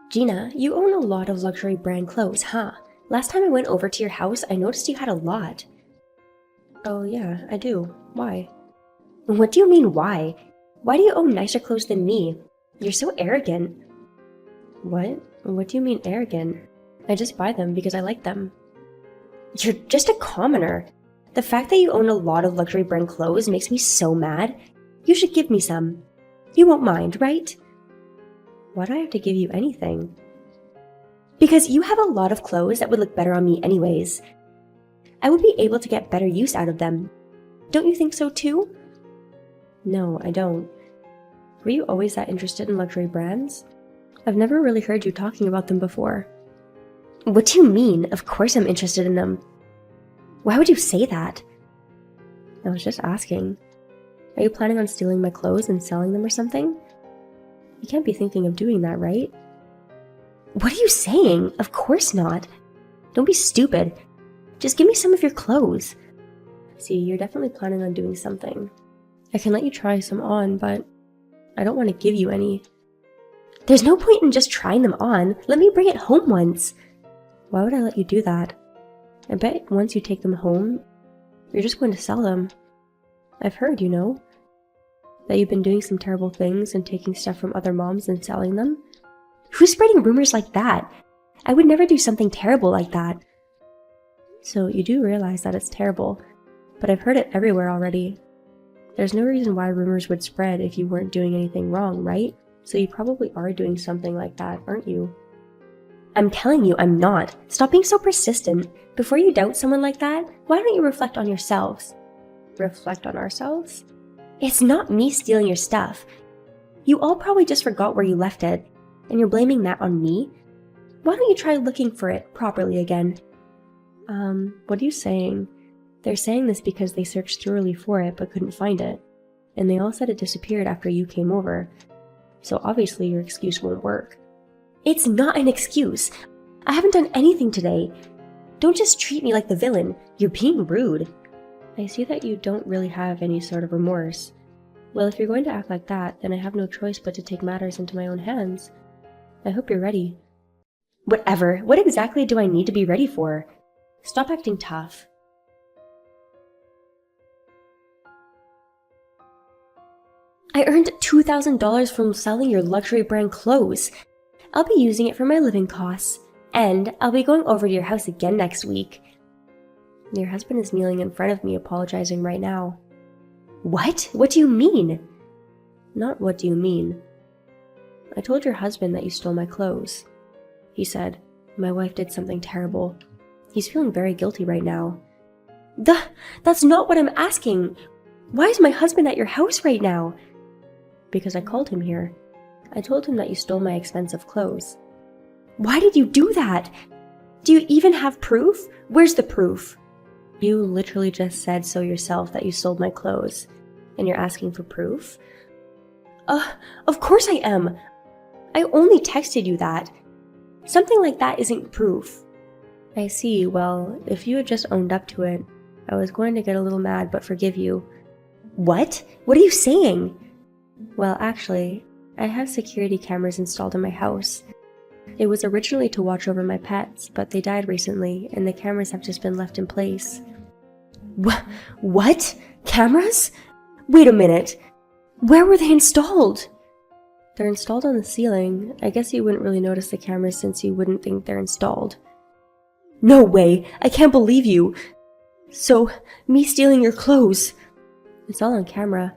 Gina, you own a lot of luxury brand clothes, huh? Last time I went over to your house, I noticed you had a lot. Oh yeah, I do. Why? What do you mean, why? Why do you own nicer clothes than me? You're so arrogant. What? What do you mean arrogant? I just buy them because I like them. You're just a commoner. The fact that you own a lot of luxury brand clothes makes me so mad. You should give me some. You won't mind, right? Why do I have to give you anything? Because you have a lot of clothes that would look better on me anyways. I would be able to get better use out of them. Don't you think so too? No, I don't. Were you always that interested in luxury brands? I've never really heard you talking about them before. What do you mean? Of course I'm interested in them. Why would you say that? I was just asking. Are you planning on stealing my clothes and selling them or something? You can't be thinking of doing that, right? What are you saying? Of course not. Don't be stupid. Just give me some of your clothes. See, you're definitely planning on doing something. I can let you try some on, but I don't want to give you any. There's no point in just trying them on. Let me bring it home once. Why would I let you do that? I bet once you take them home, you're just going to sell them. I've heard, you know, that you've been doing some terrible things and taking stuff from other moms and selling them. Who's spreading rumors like that? I would never do something terrible like that. So you do realize that it's terrible, but I've heard it everywhere already. There's no reason why rumors would spread if you weren't doing anything wrong, right? So you probably are doing something like that, aren't you? I'm telling you, I'm not. Stop being so persistent. Before you doubt someone like that, why don't you reflect on yourselves? Reflect on ourselves? It's not me stealing your stuff. You all probably just forgot where you left it, and you're blaming that on me? Why don't you try looking for it properly again? What are you saying? They're saying this because they searched thoroughly for it but couldn't find it, and they all said it disappeared after you came over. So obviously your excuse won't work. It's not an excuse. I haven't done anything today. Don't just treat me like the villain. You're being rude. I see that you don't really have any sort of remorse. Well, if you're going to act like that, then I have no choice but to take matters into my own hands. I hope you're ready. Whatever. What exactly do I need to be ready for? Stop acting tough. I earned $2,000 from selling your luxury brand clothes. I'll be using it for my living costs, and I'll be going over to your house again next week. Your husband is kneeling in front of me apologizing right now. What? What do you mean? Not what do you mean. I told your husband that you stole my clothes. He said, my wife did something terrible. He's feeling very guilty right now. That's not what I'm asking. Why is my husband at your house right now? Because I called him here. I told him that you stole my expensive clothes. Why did you do that? Do you even have proof? Where's the proof? You literally just said so yourself that you sold my clothes, and you're asking for proof? Of course I am. I only texted you that. Something like that isn't proof. I see. Well, if you had just owned up to it, I was going to get a little mad but forgive you. What? What are you saying? Well, actually, I have security cameras installed in my house. It was originally to watch over my pets, but they died recently, and the cameras have just been left in place. What? Cameras? Wait a minute. Where were they installed? They're installed on the ceiling. I guess you wouldn't really notice the cameras since you wouldn't think they're installed. No way! I can't believe you! So, me stealing your clothes. It's all on camera.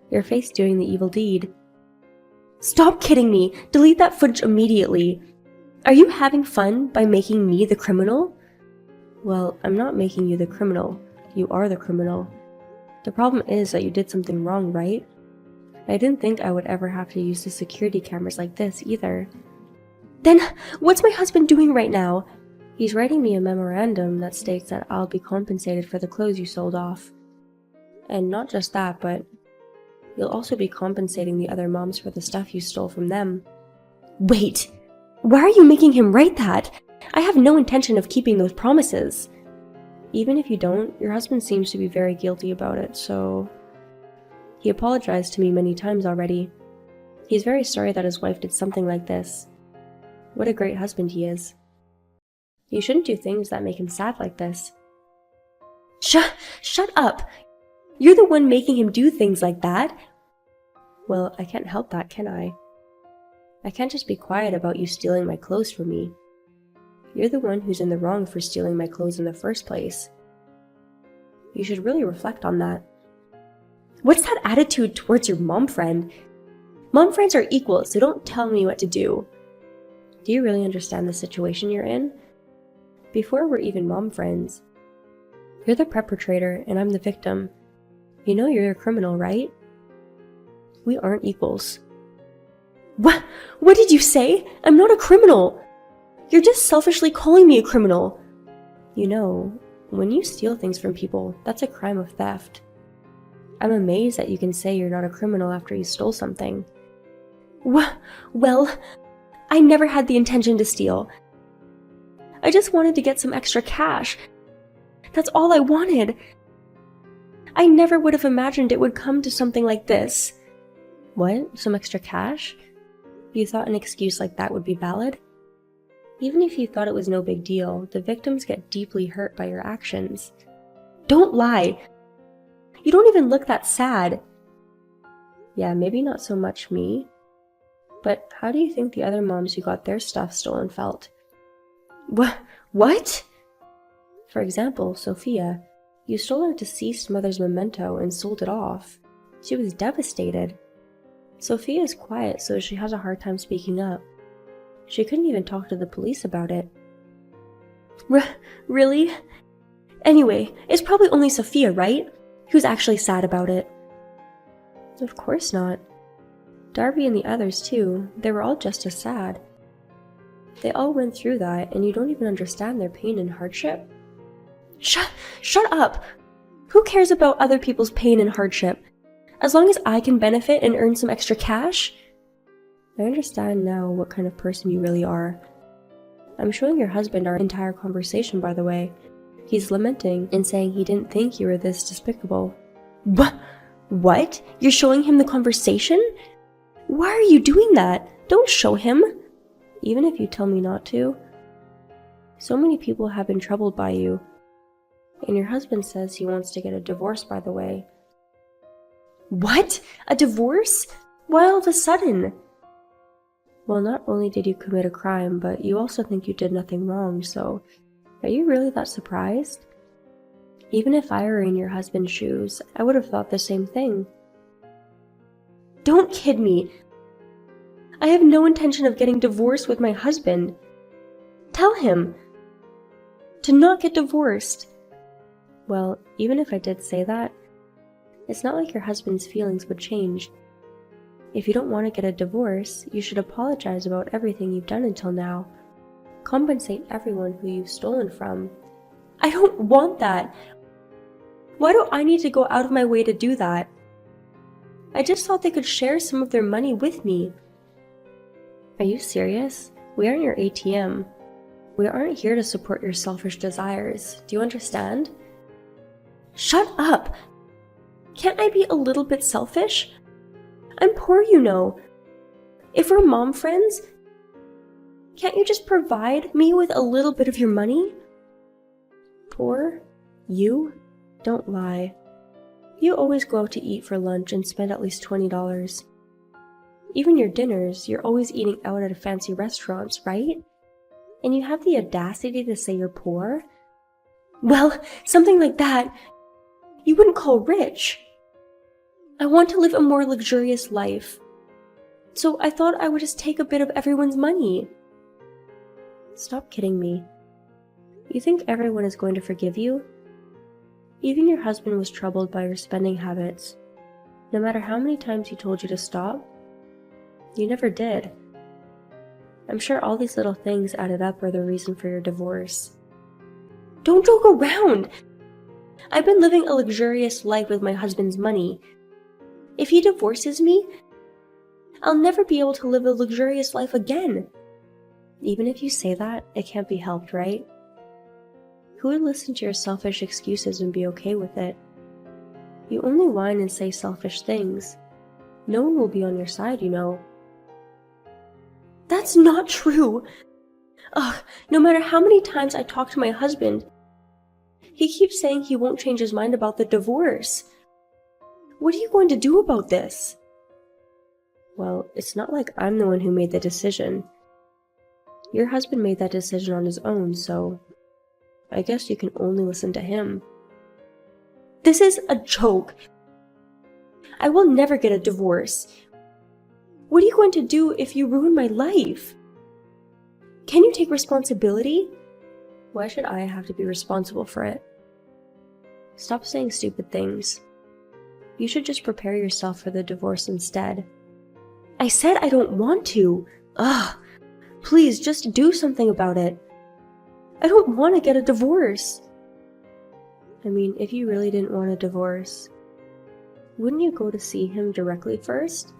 Your face doing the evil deed. Stop kidding me! Delete that footage immediately! Are you having fun by making me the criminal? Well, I'm not making you the criminal. You are the criminal. The problem is that you did something wrong, right? I didn't think I would ever have to use the security cameras like this either. Then, what's my husband doing right now? He's writing me a memorandum that states that I'll be compensated for the clothes you sold off. And not just that, but you'll also be compensating the other moms for the stuff you stole from them. Wait! Why are you making him write that? I have no intention of keeping those promises. Even if you don't, your husband seems to be very guilty about it, so... He apologized to me many times already. He's very sorry that his wife did something like this. What a great husband he is. You shouldn't do things that make him sad like this. Shut up! You're the one making him do things like that. Well, I can't help that, can I? I can't just be quiet about you stealing my clothes from me. You're the one who's in the wrong for stealing my clothes in the first place. You should really reflect on that. What's that attitude towards your mom friend? Mom friends are equal, so don't tell me what to do. Do you really understand the situation you're in? Before we're even mom friends, you're the perpetrator and I'm the victim. You know you're a criminal, right? We aren't equals. What did you say? I'm not a criminal. You're just selfishly calling me a criminal. You know, when you steal things from people, that's a crime of theft. I'm amazed that you can say you're not a criminal after you stole something. Well, I never had the intention to steal. I just wanted to get some extra cash. That's all I wanted. I never would have imagined it would come to something like this. What? Some extra cash? You thought an excuse like that would be valid? Even if you thought it was no big deal, the victims get deeply hurt by your actions. Don't lie! You don't even look that sad. Yeah, maybe not so much me. But how do you think the other moms who got their stuff stolen felt? What? For example, Sophia. You stole her deceased mother's memento and sold it off. She was devastated. Sophia is quiet, so she has a hard time speaking up. She couldn't even talk to the police about it. Really? Anyway, it's probably only Sophia, right? Who's actually sad about it. Of course not. Darby and the others too, they were all just as sad. They all went through that, and you don't even understand their pain and hardship. Shut up! Who cares about other people's pain and hardship? As long as I can benefit and earn some extra cash? I understand now what kind of person you really are. I'm showing your husband our entire conversation, by the way. He's lamenting and saying he didn't think you were this despicable. What? You're showing him the conversation? Why are you doing that? Don't show him. Even if you tell me not to. So many people have been troubled by you. And your husband says he wants to get a divorce, by the way. What? A divorce? Why all of a sudden? Well, not only did you commit a crime, but you also think you did nothing wrong, so are you really that surprised? Even if I were in your husband's shoes, I would have thought the same thing. Don't kid me. I have no intention of getting divorced with my husband. Tell him to not get divorced. Well, even if I did say that, it's not like your husband's feelings would change. If you don't want to get a divorce, you should apologize about everything you've done until now. Compensate everyone who you've stolen from. I don't want that. Why do I need to go out of my way to do that? I just thought they could share some of their money with me. Are you serious? We aren't your ATM. We aren't here to support your selfish desires. Do you understand? Shut up! Can't I be a little bit selfish? I'm poor, you know. If we're mom friends, can't you just provide me with a little bit of your money? Poor? You? Don't lie. You always go out to eat for lunch and spend at least $20. Even your dinners, you're always eating out at fancy restaurants, right? And you have the audacity to say you're poor? Well, something like that you wouldn't call rich. I want to live a more luxurious life. So I thought I would just take a bit of everyone's money. Stop kidding me. You think everyone is going to forgive you? Even your husband was troubled by your spending habits. No matter how many times he told you to stop, you never did. I'm sure all these little things added up are the reason for your divorce. Don't joke around! I've been living a luxurious life with my husband's money. If he divorces me, I'll never be able to live a luxurious life again. Even if you say that, it can't be helped, right? Who would listen to your selfish excuses and be okay with it? You only whine and say selfish things. No one will be on your side, you know. That's not true! Ugh, no matter how many times I talk to my husband, he keeps saying he won't change his mind about the divorce. What are you going to do about this? Well, it's not like I'm the one who made the decision. Your husband made that decision on his own, so I guess you can only listen to him. This is a joke. I will never get a divorce. What are you going to do if you ruin my life? Can you take responsibility? Why should I have to be responsible for it? Stop saying stupid things. You should just prepare yourself for the divorce instead. I said I don't want to. Ugh. Please, just do something about it. I don't want to get a divorce. I mean, if you really didn't want a divorce, wouldn't you go to see him directly first?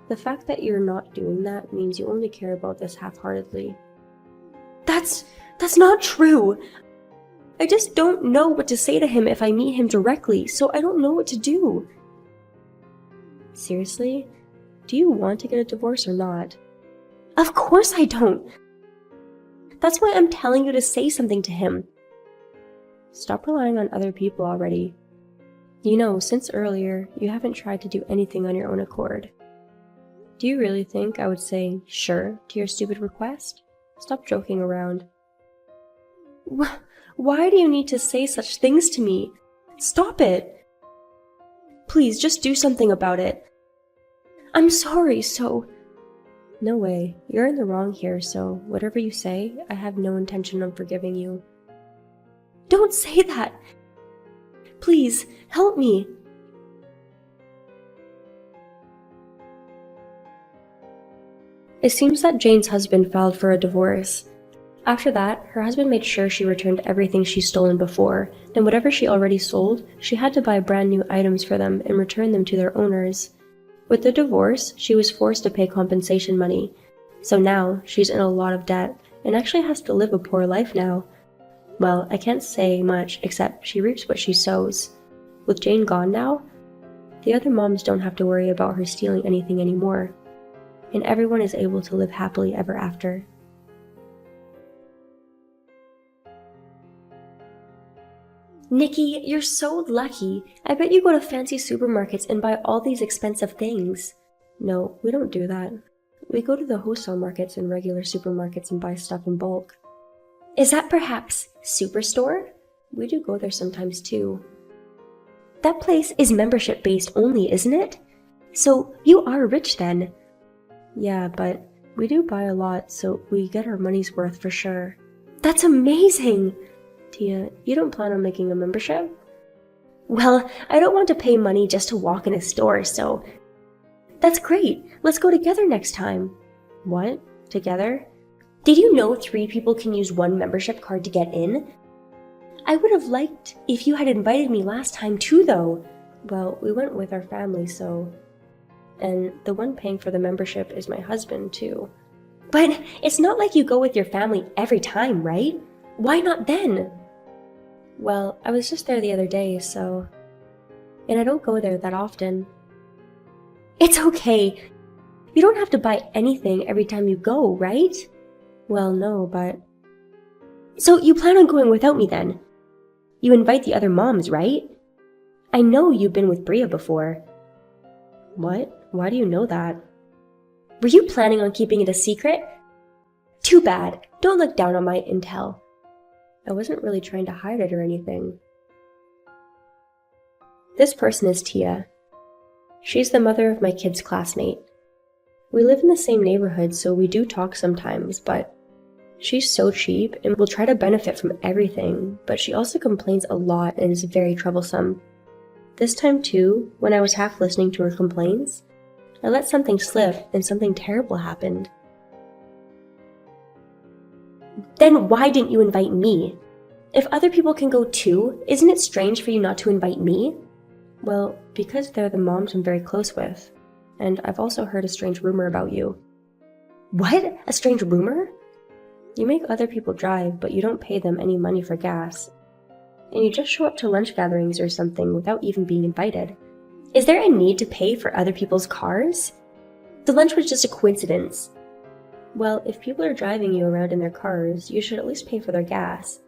The fact that you're not doing that means you only care about this half-heartedly. That's not true. I just don't know what to say to him if I meet him directly, so I don't know what to do. Seriously? Do you want to get a divorce or not? Of course I don't. That's why I'm telling you to say something to him. Stop relying on other people already. You know, since earlier, you haven't tried to do anything on your own accord. Do you really think I would say sure to your stupid request? Stop joking around. Why do you need to say such things to me? Stop it! Please, just do something about it. I'm sorry, so... No way. You're in the wrong here, so whatever you say, I have no intention of forgiving you. Don't say that! Please, help me! It seems that Jane's husband filed for a divorce. After that, her husband made sure she returned everything she's stolen before, and whatever she already sold, she had to buy brand new items for them and return them to their owners. With the divorce, she was forced to pay compensation money, so now she's in a lot of debt and actually has to live a poor life now. Well, I can't say much except she reaps what she sows. With Jane gone now, the other moms don't have to worry about her stealing anything anymore, and everyone is able to live happily ever after. Nikki, you're so lucky. I bet you go to fancy supermarkets and buy all these expensive things. No, we don't do that. We go to the wholesale markets and regular supermarkets and buy stuff in bulk. Is that perhaps Superstore? We do go there sometimes too. That place is membership based only, isn't it? So you are rich then. Yeah, but we do buy a lot, so we get our money's worth for sure. That's amazing! Tia, you don't plan on making a membership? Well, I don't want to pay money just to walk in a store, so... That's great! Let's go together next time. What? Together? Did you know 3 people can use 1 membership card to get in? I would have liked if you had invited me last time too, though. Well, we went with our family, so... And the one paying for the membership is my husband, too. But it's not like you go with your family every time, right? Why not then? Well, I was just there the other day, so... And I don't go there that often. It's okay. You don't have to buy anything every time you go, right? Well, no, but... So you plan on going without me then? You invite the other moms, right? I know you've been with Bria before. What? Why do you know that? Were you planning on keeping it a secret? Too bad. Don't look down on my intel. I wasn't really trying to hide it or anything. This person is Tia. She's the mother of my kid's classmate. We live in the same neighborhood, so we do talk sometimes, but she's so cheap and will try to benefit from everything, but she also complains a lot and is very troublesome. This time too, when I was half listening to her complaints, I let something slip and something terrible happened. Then why didn't you invite me? If other people can go too, isn't it strange for you not to invite me? Well, because they're the moms I'm very close with, and I've also heard a strange rumor about you. What? A strange rumor? You make other people drive, but you don't pay them any money for gas. And you just show up to lunch gatherings or something without even being invited. Is there a need to pay for other people's cars? The lunch was just a coincidence. Well, if people are driving you around in their cars, you should at least pay for their gas.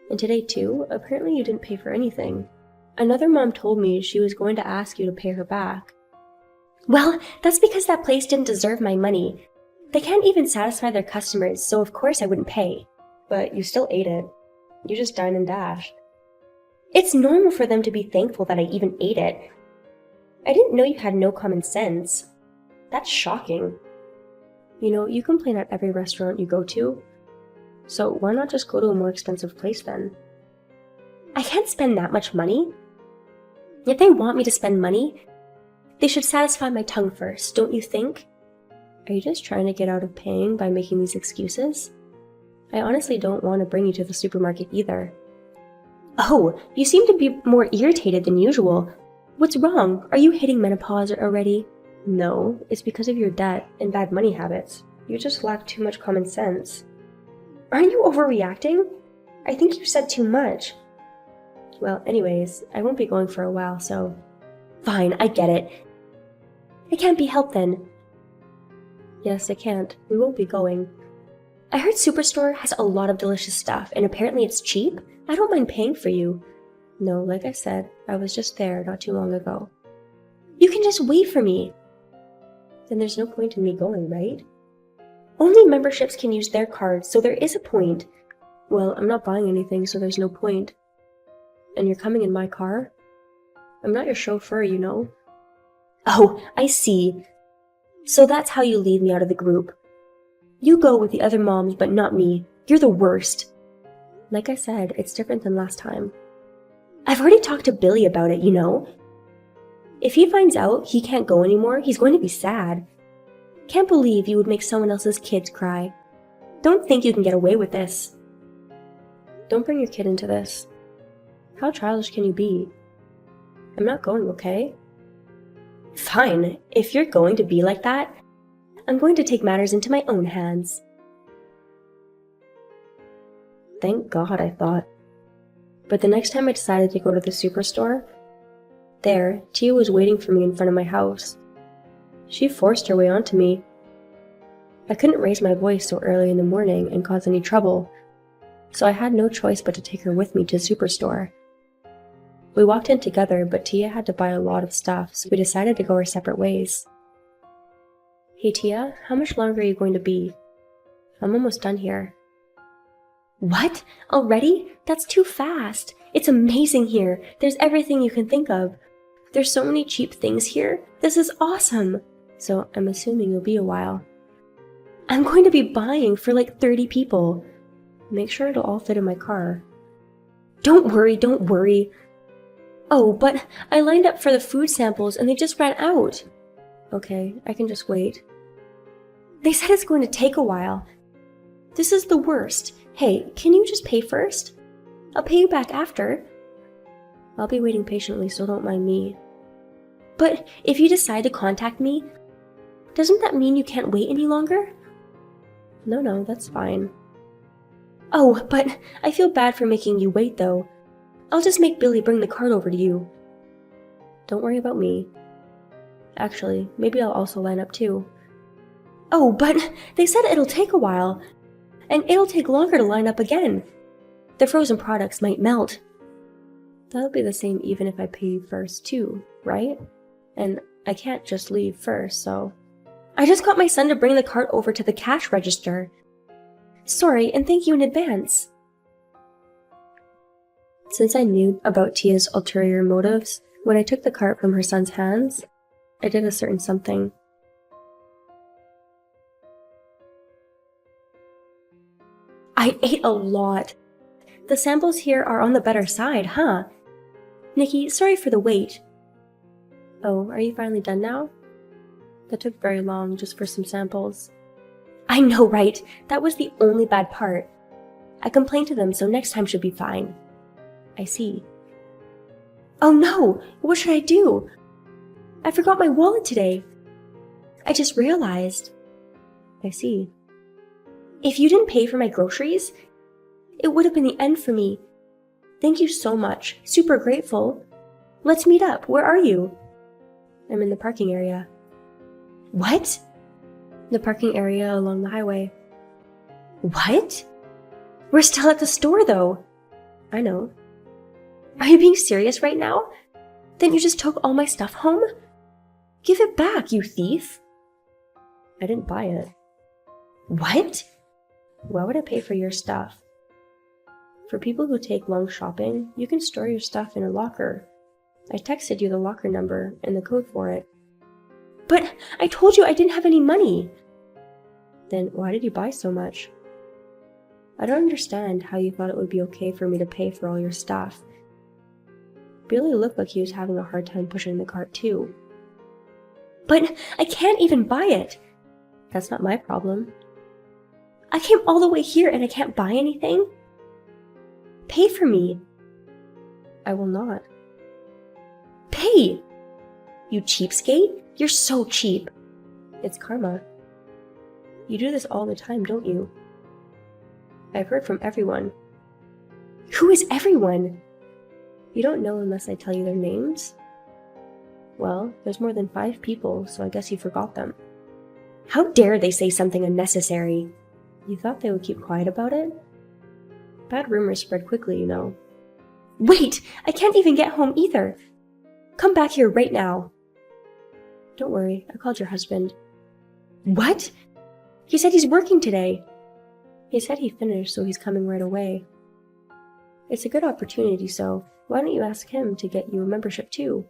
And today too, apparently you didn't pay for anything. Another mom told me she was going to ask you to pay her back. Well, that's because that place didn't deserve my money. They can't even satisfy their customers, so of course I wouldn't pay. But you still ate it. You just dined and dashed. It's normal for them to be thankful that I even ate it. I didn't know you had no common sense. That's shocking. You know, you complain at every restaurant you go to. So why not just go to a more expensive place then? I can't spend that much money. If they want me to spend money, they should satisfy my tongue first, don't you think? Are you just trying to get out of paying by making these excuses? I honestly don't want to bring you to the supermarket either. Oh, you seem to be more irritated than usual. What's wrong? Are you hitting menopause already? No, it's because of your debt and bad money habits. You just lack too much common sense. Aren't you overreacting? I think you said too much. Well, anyways, I won't be going for a while, so... Fine, I get it. It can't be helped then. Yes, it can't. We won't be going. I heard Superstore has a lot of delicious stuff, and apparently it's cheap. I don't mind paying for you. No, like I said, I was just there not too long ago. You can just wait for me. Then there's no point in me going, right? Only memberships can use their cards, so there is a point. Well, I'm not buying anything, so there's no point. And you're coming in my car? I'm not your chauffeur, you know. Oh, I see. So that's how you leave me out of the group. You go with the other moms, but not me. You're the worst. Like I said, it's different than last time. I've already talked to Billy about it, you know. If he finds out he can't go anymore, he's going to be sad. Can't believe you would make someone else's kids cry. Don't think you can get away with this. Don't bring your kid into this. How childish can you be? I'm not going, okay? Fine, if you're going to be like that, I'm going to take matters into my own hands. Thank God, I thought. But the next time I decided to go to the superstore, there, Tia was waiting for me in front of my house. She forced her way onto me. I couldn't raise my voice so early in the morning and cause any trouble, so I had no choice but to take her with me to the superstore. We walked in together, but Tia had to buy a lot of stuff, so we decided to go our separate ways. Hey Tia, how much longer are you going to be? I'm almost done here. What? Already? That's too fast. It's amazing here. There's everything you can think of. There's so many cheap things here. This is awesome. So I'm assuming you'll be a while. I'm going to be buying for like 30 people. Make sure it'll all fit in my car. Don't worry, don't worry. Oh, but I lined up for the food samples and they just ran out. Okay, I can just wait. They said it's going to take a while. This is the worst. Hey, can you just pay first? I'll pay you back after. I'll be waiting patiently, so don't mind me. But if you decide to contact me, doesn't that mean you can't wait any longer? No, that's fine. Oh, but I feel bad for making you wait though. I'll just make Billy bring the card over to you. Don't worry about me. Actually, maybe I'll also line up too. Oh, but they said it'll take a while. And it'll take longer to line up again. The frozen products might melt. That'll be the same even if I pay you first too, right? And I can't just leave first, so... I just got my son to bring the cart over to the cash register. Sorry, and thank you in advance. Since I knew about Tia's ulterior motives, when I took the cart from her son's hands, I did a certain something. I ate a lot. The samples here are on the better side, huh? Nikki, sorry for the wait. Oh, are you finally done now? That took very long just for some samples. I know, right? That was the only bad part. I complained to them, so next time should be fine. I see. Oh no! What should I do? I forgot my wallet today. I just realized. I see. If you didn't pay for my groceries, it would have been the end for me. Thank you so much. Super grateful. Let's meet up. Where are you? I'm in the parking area. What? The parking area along the highway. What? We're still at the store, though. I know. Are you being serious right now? Then you just took all my stuff home? Give it back, you thief. I didn't buy it. What? Why would I pay for your stuff? For people who take long shopping, you can store your stuff in a locker. I texted you the locker number and the code for it. But I told you I didn't have any money. Then why did you buy so much? I don't understand how you thought it would be okay for me to pay for all your stuff. Billy looked like he was having a hard time pushing the cart too. But I can't even buy it. That's not my problem. I came all the way here and I can't buy anything? Pay for me. I will not. Pay! You cheapskate? You're so cheap. It's karma. You do this all the time, don't you? I've heard from everyone. Who is everyone? You don't know unless I tell you their names? Well, there's more than 5 people, so I guess you forgot them. How dare they say something unnecessary? You thought they would keep quiet about it? Bad rumors spread quickly, you know. Wait! I can't even get home either! Come back here right now! Don't worry, I called your husband. What? He said he's working today. He said he finished, so he's coming right away. It's a good opportunity, so why don't you ask him to get you a membership too?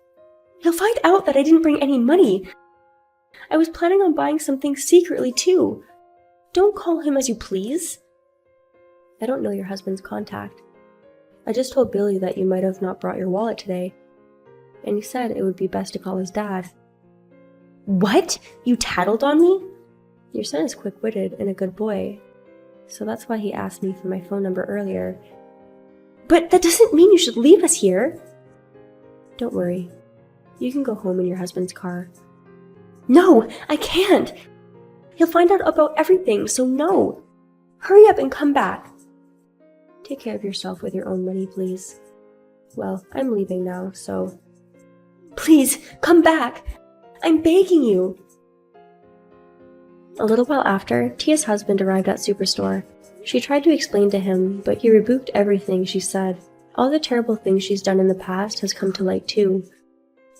He'll find out that I didn't bring any money. I was planning on buying something secretly too. Don't call him as you please. I don't know your husband's contact. I just told Billy that you might have not brought your wallet today, and he said it would be best to call his dad. What? You tattled on me? Your son is quick-witted and a good boy, so that's why he asked me for my phone number earlier. But that doesn't mean you should leave us here. Don't worry. You can go home in your husband's car. No, I can't. He'll find out about everything, so no. Hurry up and come back. Take care of yourself with your own money, please. Well, I'm leaving now, so... Please, come back. I'm begging you. A little while after, Tia's husband arrived at Superstore. She tried to explain to him, but he rebuked everything she said. All the terrible things she's done in the past has come to light too.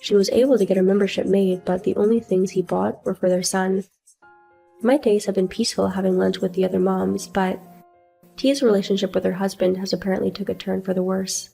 She was able to get a membership made, but the only things he bought were for their son. My days have been peaceful having lunch with the other moms, but Tia's relationship with her husband has apparently took a turn for the worse.